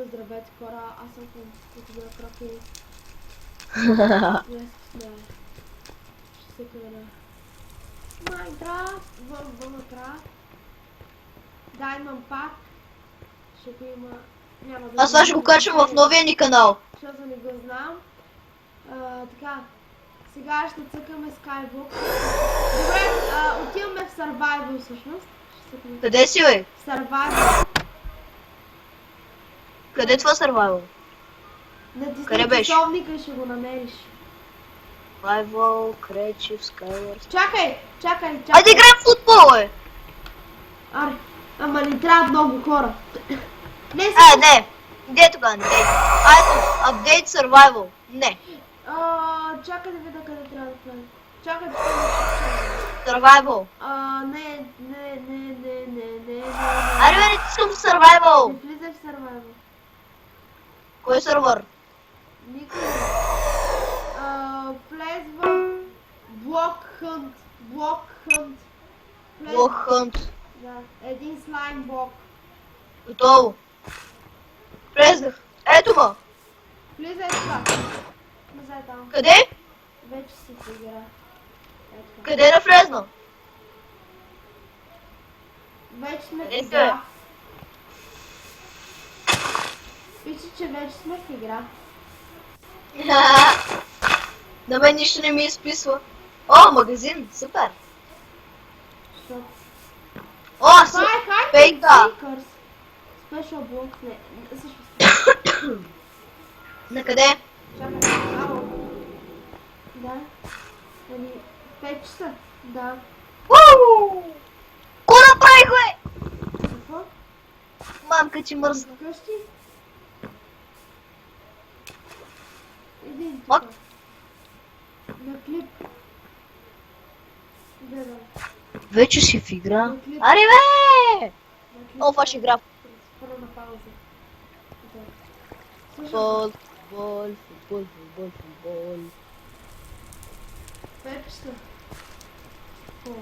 здравейте хора, аз съм Футбол Краки. Днес сме... Ще се къде Майнкрафт, в Майнкрафт. Да, имам пак. Ще го има... Няма да... Аз това ще го качвам в новия ни канал. Защото не го знам. Така. Сега ще цъкаме Skybook. Добре, отиваме в Survival всъщност. Къде си, бе? Survival. Къде е това survival? Натисни часовника и ще го намериш. Survival, Creative, Skywars. Чакай! Айде играем в футбол, бе! Аре, ама ни трябват много хора. Не, не! Где тогава? Не. Айде, update survival. Не. чакай да видя къде трябва да влезем. Чакай да Survival. Не. Аре, бе, не искам в survival. Не влизай в Survival. Кой е сервер? Никой. Влез в Block Hunt. Block Hunt. Да, един слайм блок. Готово. Влезнах. Ето ма. Влизай тук. Влизай там. Къде? Вече си в игра. Ето. Къде да влезна? Вече сме в Къде игра. Пише, че вече сме в игра. На мен нищо не ми изписва. О, магазин, супер. Що? О, Това е фейка. Hackers. Special block. Не, също. На къде? Чакай, само. Да. Ами, 5 часа. Да. Ко направих, бе? Какво? Мамка, че мързна. Вкъщи? Иди What? тук. На клип. Да. Вече си в игра. На клип. Аре, бе! На клип. О, това ще игра. Спра на пауза. Да. Слушай, Футбол. 5 часа. О.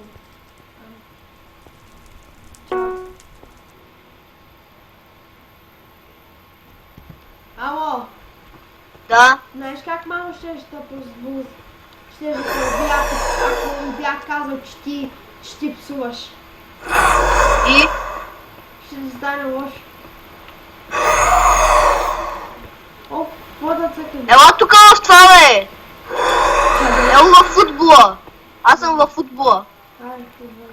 Ало, Да. знаеш как мамо ще да позбуз? Ще да бях, ако ми бях казал, че ти псуваш. И? Ще ти стане лошо. О, какво да цъкам? Ела тук в това, бе! Ела в футбола. Аз съм във футбола. Ай, футбола.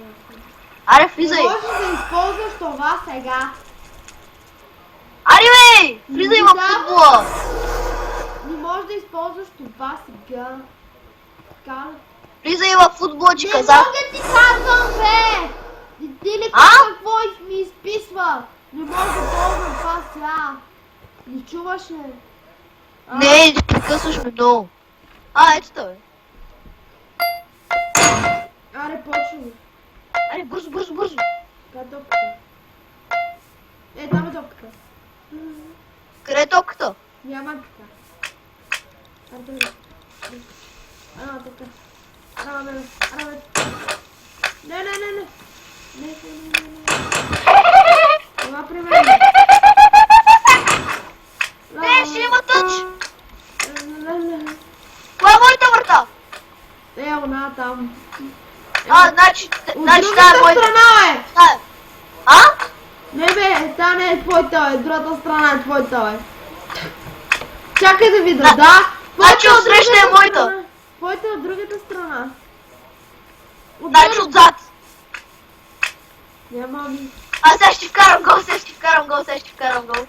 Аре, Не влизай. можеш да използваш това сега. Аре, бе! Влизай в футбола. Не можеш да използваш това сега. Така. Влизай в футбола, че Не казах. мога ти казвам, бе! И ти ли какво ми изписва? Не мога да ползвам това сега. Не чуваш ли? Не, прекъсваш ме много. Ето това, бе. Аре, почвай. Аре, бързо. Къде е топката? Там е топката. Къде е топката? Няма така. Артури. Така. Не. Това при мен. Не, ще има тъч. Не. Коя е моята врата? Она там. Значи От това е другата моята. страна е! А? Не бе, та не е твоята, бе. Другата страна е твоята, бе. Чакай да видя, да. Значи отсреща е моята. Твоята е от другата страна. Значи отзад. Няма ми. Аз сега ще вкарам гол. Се си карам. Гол!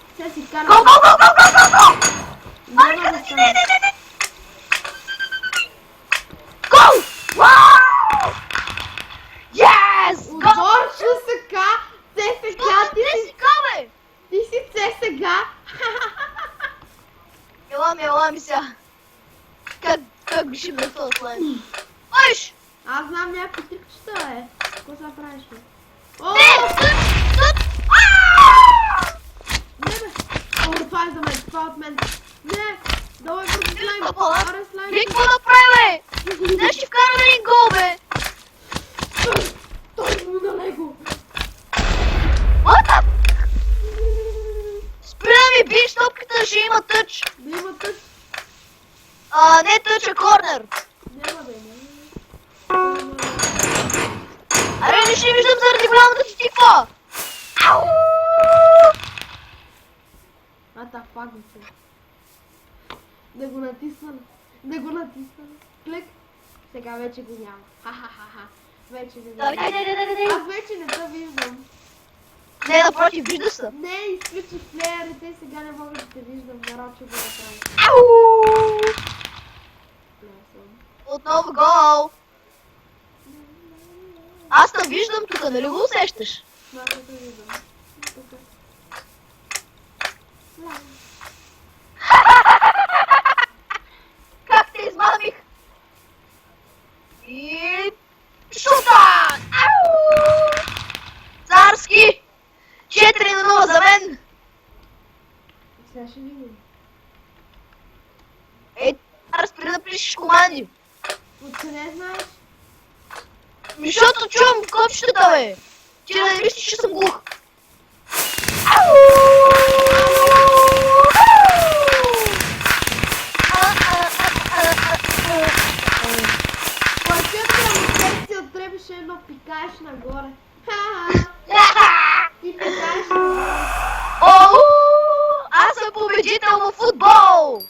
Няма да стане. Не! Гол! Вау! Yes! Гол! Отборчо сега, ЦСКА, ти си ЦСКА. Ела ми сега. Как би ще ме това слайм? Ойш! Аз знам някакви трикчета, бе. Какво са правиш, бе? О, Не! не, бе. О, това е за мен, това е от мен. Не, давай бързо слайм. Аре, слайм. Вие какво направи, бе? Сега ще вкарам един гол, бе! Той му на него. What the? Спри да ми биш топката, ще има тъч. Да има тъч. Не тъч, а корнер. Няма бе, няма. Аре, не ще виждам заради голямата ти тиква. Ау! Пак ми се. Да го натисвам. Да го натисвам. Клик. Сега вече го няма. Ха-ха-ха-ха. Вече не Дай. Аз вече не те виждам. Не, напротив, вижда се. Не, изключих плеерите и сега не мога да те виждам. Нарочно го направим. Ау! Плесвам. Отново гол. Аз те виждам тук, нали го усещаш? Аз не те виждам. Тук. Как те измамих? И... шута! Ау! Царски! 4-0 за мен! Сега ще видим. Разпри да пишеш команди. Откъде знаеш? Защото чувам копчетата, бе! Ти да не мислиш, че съм глух. Ау! Плачът си отребеше едно пикаеш нагоре. Ха-ха! Ти пикаеш нагоре. Оу! Аз съм победител в футбол!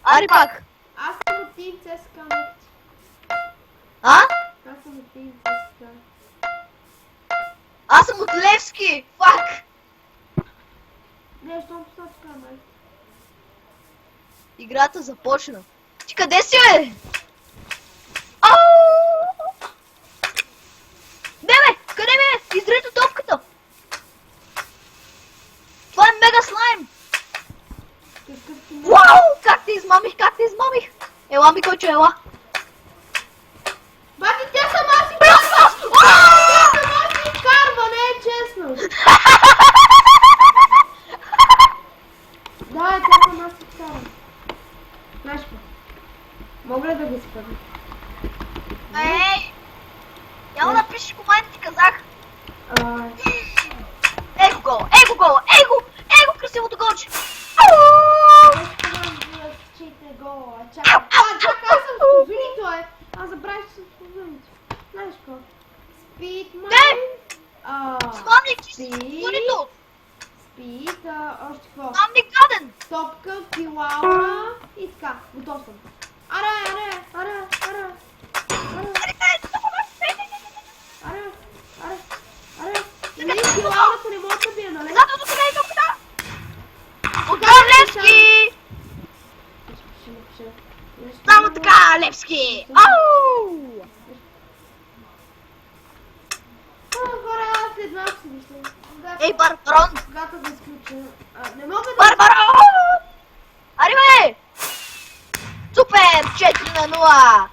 Ари пак! Аз съм от Team CSKA. А? Аз съм от Team CSKA. Аз съм от Левски! Фак! Не, щом посочка, май. Играта започна. Ти къде си, бе? Ау! Не, бе! Къде ми е? Изрито топката! Това е мега слайм! Какъв ти ме? Вау! Как те измамих, как те измамих! Ела ми, койче, ела! Бати, тя сама си карва! Тя сама си карва, не е честно! Да, тя сама си карва. Знаеш какво? Мога ли да го спъдна? Ей! Няма да пишеш команди, ти казах! Ай. Его гол, его гол, его красивото голче! Ау! Чите гола, чакай. Чакай, аз съм с козуни, той. Аз забравих, че съм с козуните. Знаеш какво? Спит, май. Славник, ти си Спит. козунито! Спит, още какво? Славник гаден! Топка, пилаура и така. Готов съм. Аре, аре, аре, аре. Аре, аре, аре. Нали пилаурата не може да бие, нали? Зато тук не е топката! Удар Левски! Само така, Левски! Ау! Хора, аз след малко си виждам. Ей, Барбарон! Когато го изключа. Не мога да... Барбарон! Ари, бе! Супер! 4-0!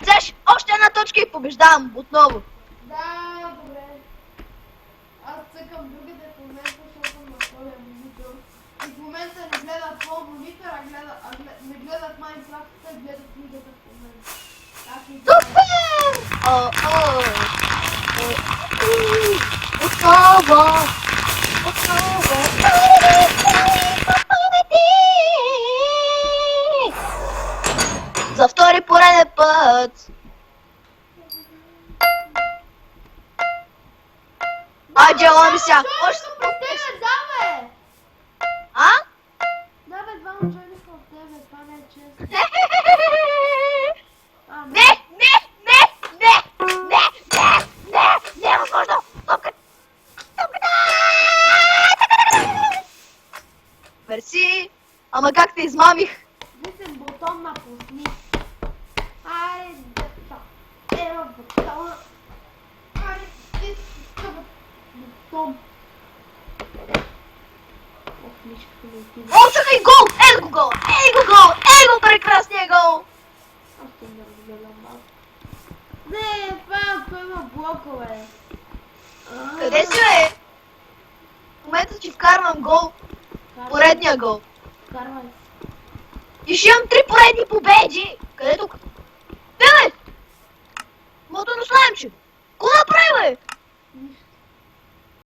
Взеш още една точка и побеждавам отново. Да, добре. Аз цъкам другите в момента, защото съм на втория монитор. И в момента не гледат твоя монитор, не гледат Майнкрафта, гледат книгата в момента. Супер! Отново! За втори пореден път! Айде, ела сега! Още съм от тебе, да бе! А? Да бе, двама човека от тебе, това не е честно. Не, не е възможно! Топката! Мерси! Ама как те измамих? Висен бутон на пусни. Айде, ева бутона. Айде, висен бутон. Ох, мишката ми отиде. О, чакай, гол! Его гол! Его прекрасния гол! Аз ще да разгледам малко. Не, пак, има блокове. Къде си, бе? В момента ти вкарвам гол. Поредния гол. Карвай. И ще имам 3 поредни победи. Къде тук? Бе! Мото на слаймче! Ко направи, бе?